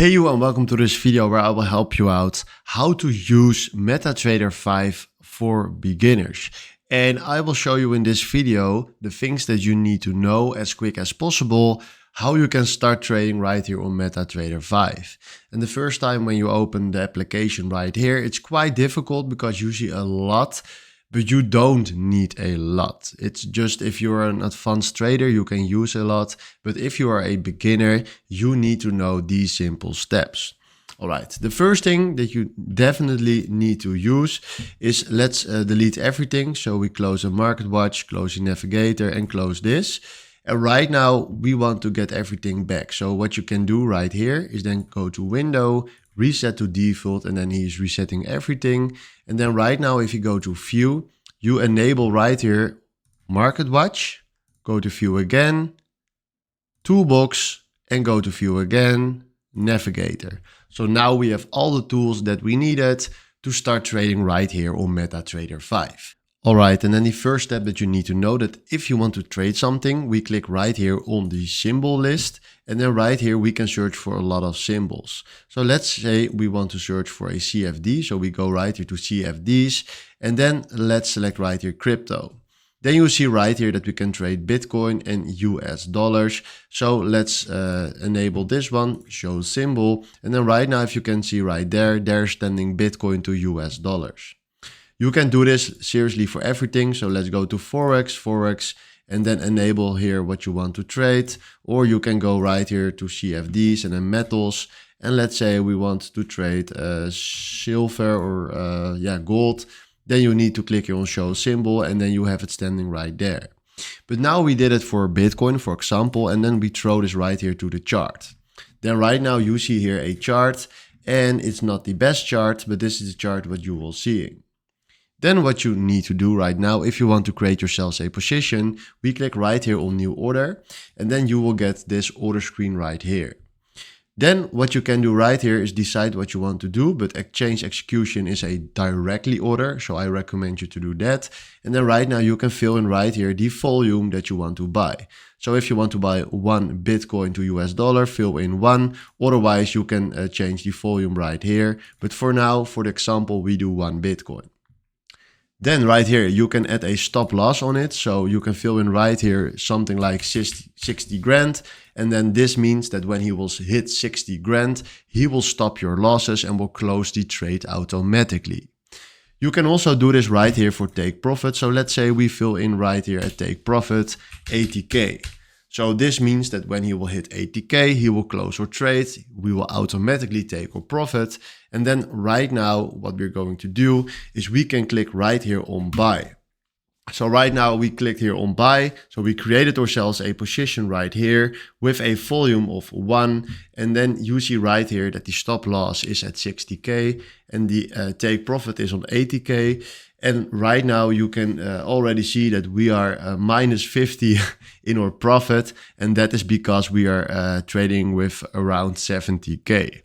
Hey you, and welcome to this video where I will help you out how to use MetaTrader 5 for beginners. And I will show you in this video the things that you need to know as quick as possible, how you can start trading right here on MetaTrader 5. And the first time when you open the application right here, it's quite difficult because you see a lot, but you don't need a lot. It's just if you're an advanced trader, you can use a lot. But if you are a beginner, you need to know these simple steps. All right, the first thing that you definitely need to use is let's delete everything. So we close a market watch, close the navigator and close this. And right now we want to get everything back. So what you can do right here is then go to window, reset to default, and then he's resetting everything. And then right now, if you go to view, you enable right here, market watch, go to view again, toolbox, and go to view again, navigator. So now we have all the tools that we needed to start trading right here on MetaTrader 5. All right, and then the first step that you need to know that if you want to trade something, we click right here on the symbol list. And then right here, we can search for a lot of symbols. So let's say we want to search for a CFD. So we go right here to CFDs and then let's select right here crypto. Then you see right here that we can trade Bitcoin and US dollars. So let's enable this one, show symbol. And then right now, if you can see right there, they're standing Bitcoin to US dollars. You can do this seriously for everything. So let's go to Forex, and then enable here what you want to trade. Or you can go right here to CFDs and then metals. And let's say we want to trade silver or gold. Then you need to click here on show symbol and then you have it standing right there. But now we did it for Bitcoin, for example, and then we throw this right here to the chart. Then right now you see here a chart and it's not the best chart, but this is the chart what you will see. Then what you need to do right now, if you want to create yourselves a position, we click right here on new order, and then you will get this order screen right here. Then what you can do right here is decide what you want to do, but exchange execution is a directly order, so I recommend you to do that. And then right now you can fill in right here the volume that you want to buy. So if you want to buy 1 Bitcoin to US dollar, fill in 1. Otherwise you can change the volume right here. But for now, for the example, we do 1 Bitcoin. Then right here, you can add a stop loss on it. So you can fill in right here something like 60 grand. And then this means that when he will hit 60 grand, he will stop your losses and will close the trade automatically. You can also do this right here for take profit. So let's say we fill in right here at take profit 80K. So this means that when he will hit 80K, he will close our trade. We will automatically take our profit. And then right now, what we're going to do is we can click right here on buy. So right now we clicked here on buy. So we created ourselves a position right here with a volume of 1. And then you see right here that the stop loss is at 60K and the take profit is on 80K. And right now you can already see that we are minus 50 in our profit. And that is because we are trading with around 70K.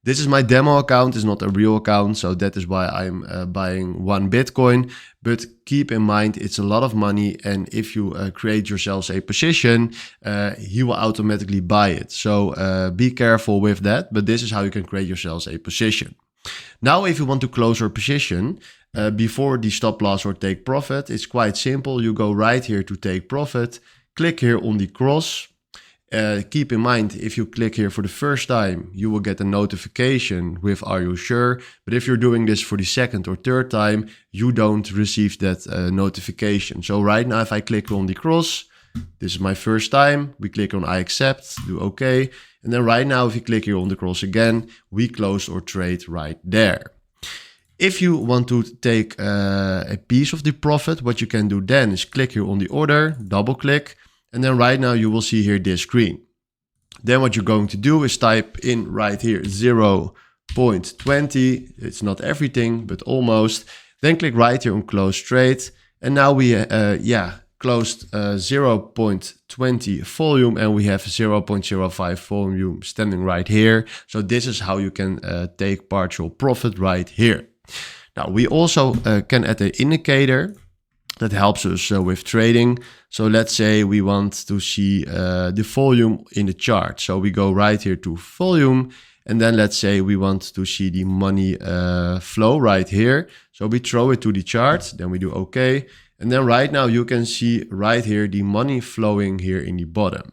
This is my demo account, it's not a real account. So that is why I'm buying 1 Bitcoin. But keep in mind, it's a lot of money. And if you create yourselves a position, he will automatically buy it. So be careful with that. But this is how you can create yourselves a position. Now, if you want to close your position before the stop loss or take profit, it's quite simple. You go right here to take profit, click here on the cross. Keep in mind, if you click here for the first time, you will get a notification with "Are you sure?" But if you're doing this for the second or third time, you don't receive that notification. So right now, if I click on the cross, this is my first time. We click on I accept, do OK. And then right now, if you click here on the cross again, we close our trade right there. If you want to take a piece of the profit, what you can do then is click here on the order, double click. And then right now you will see here this screen. Then what you're going to do is type in right here 0.20. It's not everything, but almost. Then click right here on close trade. And now we closed 0.20 volume and we have 0.05 volume standing right here. So this is how you can take partial profit right here. Now we also can add an indicator. that helps us with trading. So let's say we want to see the volume in the chart. So we go right here to volume, and then let's say we want to see the money flow right here. So we throw it to the chart, then we do OK. And then right now you can see right here the money flowing here in the bottom.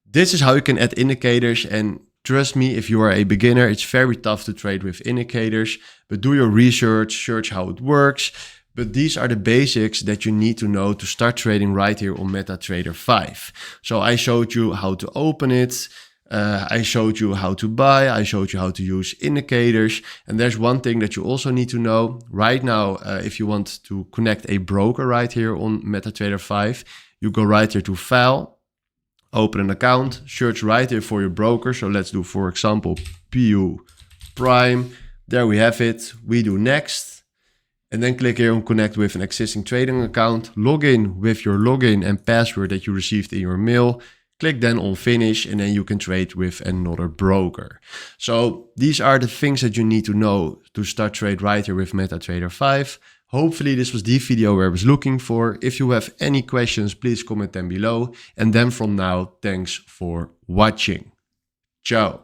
This is how you can add indicators, and trust me, if you are a beginner, it's very tough to trade with indicators, but do your research, search how it works. But these are the basics that you need to know to start trading right here on MetaTrader 5. So I showed you how to open it. I showed you how to buy. I showed you how to use indicators. And there's one thing that you also need to know. Right now, if you want to connect a broker right here on MetaTrader 5, you go right here to File, open an account, search right here for your broker. So let's do, for example, PU Prime. There we have it. We do Next. And then click here on connect with an existing trading account, log in with your login and password that you received in your mail, click then on finish, and then you can trade with another broker. So these are the things that you need to know to start trade right here with MetaTrader 5. Hopefully this was the video where I was looking for. If you have any questions, please comment them below. And then from now, thanks for watching. Ciao.